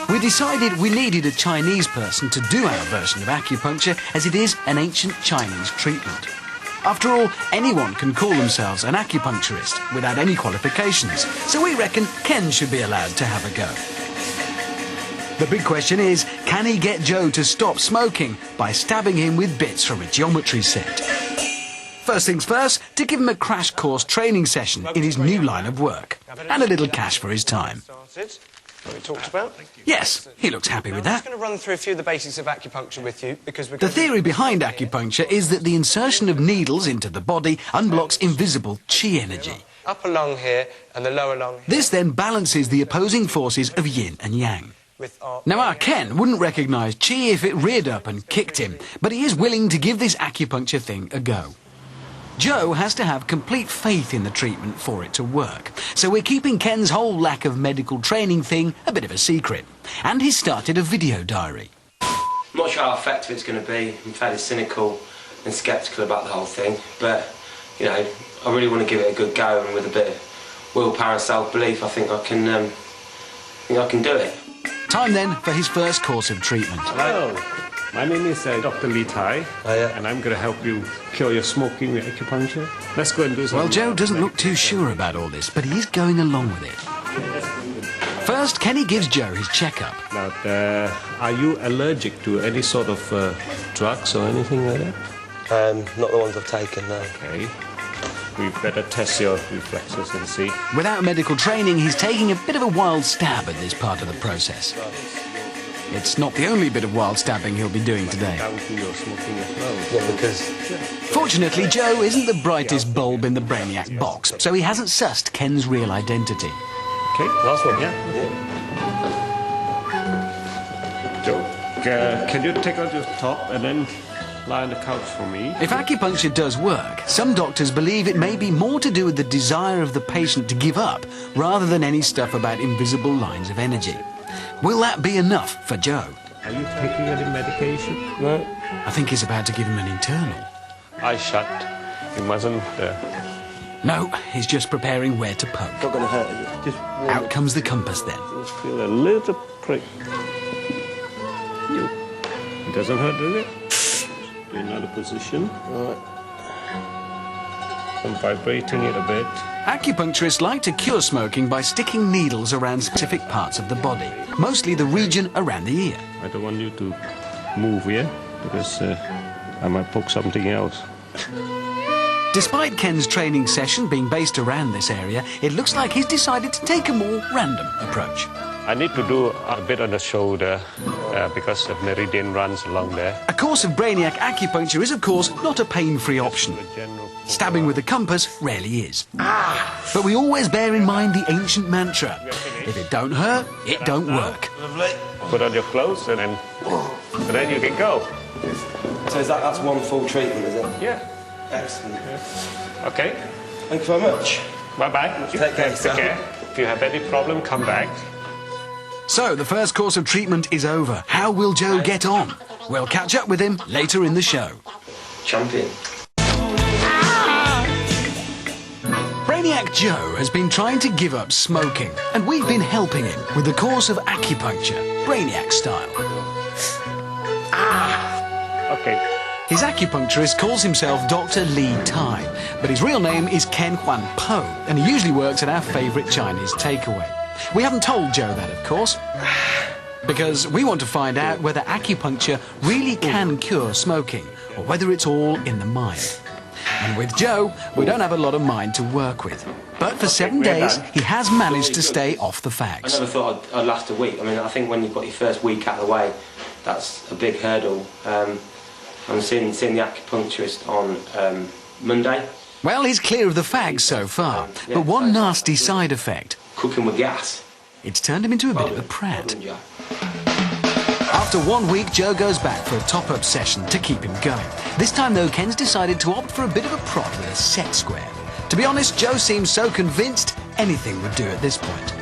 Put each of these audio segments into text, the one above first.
We decided we needed a Chinese person to do our version of acupuncture, as it is an ancient Chinese treatment. After all, anyone can call themselves an acupuncturist without any qualifications, so we reckon Ken should be allowed to have a go. The big question is, can he get Joe to stop smoking by stabbing him with bits from a geometry set? First things first, to give him a crash course training session in his new line of work, and a little cash for his time. What we talked about? Yes, he looks happy with that. I'm just going to run through a few of the basics of acupuncture with you, because we're The theory behind acupuncture is that the insertion of needles into the body unblocks invisible qi energy. Upper lung here and the lower lung here. This then balances the opposing forces of yin and yang. Now our Ken wouldn't recognise qi if it reared up and kicked him, but he is willing to give this acupuncture thing a go. Joe has to have complete faith in the treatment for it to work, so we're keeping Ken's whole lack of medical training thing a bit of a secret. And he's started a video diary. I'm not sure how effective it's going to be. I'm fairly cynical and sceptical about the whole thing, but, you know, I really want to give it a good go, and with a bit of willpower and self-belief, I think I can do it. Time then for his first course of treatment. Hello, my name is Dr. Lee Tai, and I'm going to help you cure your smoking with acupuncture. Let's go and do something. Well, Joe doesn't look too sure about all this, but he is going along with it. First, Kenny gives Joe his checkup. Now, are you allergic to any sort of drugs or anything like that? Not the ones I've taken, no. Okay. We better test your reflexes and see. Without medical training, he's taking a bit of a wild stab at this part of the process. It's not the only bit of wild stabbing he'll be doing today. Down to your smoking as well. Yeah, because... Fortunately, Joe isn't the brightest bulb in the Brainiac box, so he hasn't sussed Ken's real identity. Okay, last one, yeah? Joe, can you take out your top and then lie on the couch for me? If acupuncture does work, some doctors believe it may be more to do with the desire of the patient to give up, rather than any stuff about invisible lines of energy. Will that be enough for Joe? Are you taking any medication? No. I think he's about to give him an internal. Eyes shut. You mustn't... No, he's just preparing where to poke. Not going to hurt, is it? Just Out comes the compass then. Just feel a little prick. It doesn't hurt, does it? Do another position. All right. I'm vibrating it a bit. Acupuncturists like to cure smoking by sticking needles around specific parts of the body, mostly the region around the ear. I don't want you to move here, because I might poke something else. Despite Ken's training session being based around this area, it looks like he's decided to take a more random approach. I need to do a bit on the shoulder, because the meridian runs along there. A course of Brainiac acupuncture is, of course, not a pain-free option. Stabbing with the compass rarely is. But we always bear in mind the ancient mantra: if it don't hurt, it don't work. Lovely. Put on your clothes and then you can go. So that's one full treatment, is it? Yeah. Excellent. Yeah. Okay. Thank you very much. Bye-bye. Take care. Take care. If you have any problem, come back. So, the first course of treatment is over. How will Joe get on? We'll catch up with him later in the show. Champion. Brainiac Joe has been trying to give up smoking, and we've been helping him with a course of acupuncture, Brainiac style. Okay. His acupuncturist calls himself Dr. Lee Tai, but his real name is Ken Huan Po, and he usually works at our favourite Chinese takeaway. We haven't told Joe that, of course, because we want to find out whether acupuncture really can cure smoking, or whether it's all in the mind. And with Joe, we don't have a lot of mind to work with. But for 7 days, he has managed to stay off the I fags. never thought I'd last a week. I mean, I think when you've got your first week out of the way, that's a big hurdle. I'm seeing the acupuncturist on Monday. Well, he's clear of the fags so far, but one nasty side effect: Cooking with gas. it's turned him into a bit of a prat. After 1 week, Joe goes back for a top-up session to keep him going. This time, though, Ken's decided to opt for a bit of a prod with a set square. To be honest, Joe seems so convinced anything would do at this point.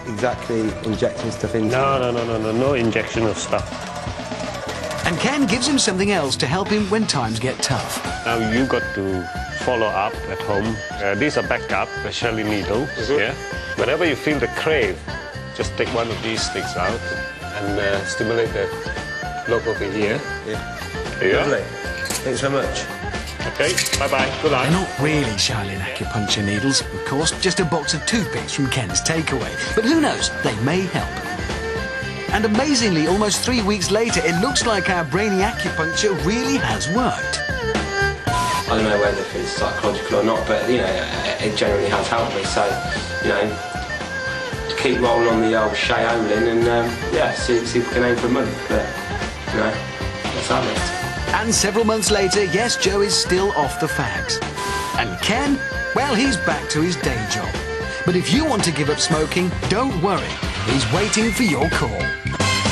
Exactly injecting stuff into No injection of stuff. And Ken gives him something else to help him when times get tough. Now you got to follow up at home. These are backup, especially needles. Yeah. Whenever you feel the crave, just take one of these sticks out and stimulate the lobe over here. Yeah. There you go. Lovely. Thanks so much. Okay, bye-bye. Good luck. They're not really Shaolin acupuncture needles, of course, just a box of toothpicks from Ken's takeaway. But who knows, they may help. And amazingly, almost 3 weeks later, it looks like our Brainiac acupuncture really has worked. I don't know whether it's psychological or not, but, you know, it generally has helped me. So, you know, to keep rolling on the old Shaolin and, yeah, see if we can aim for a month. But, you know, that's how it is. And several months later, yes, Joe is still off the fags. And Ken, well, he's back to his day job. But if you want to give up smoking, don't worry. He's waiting for your call.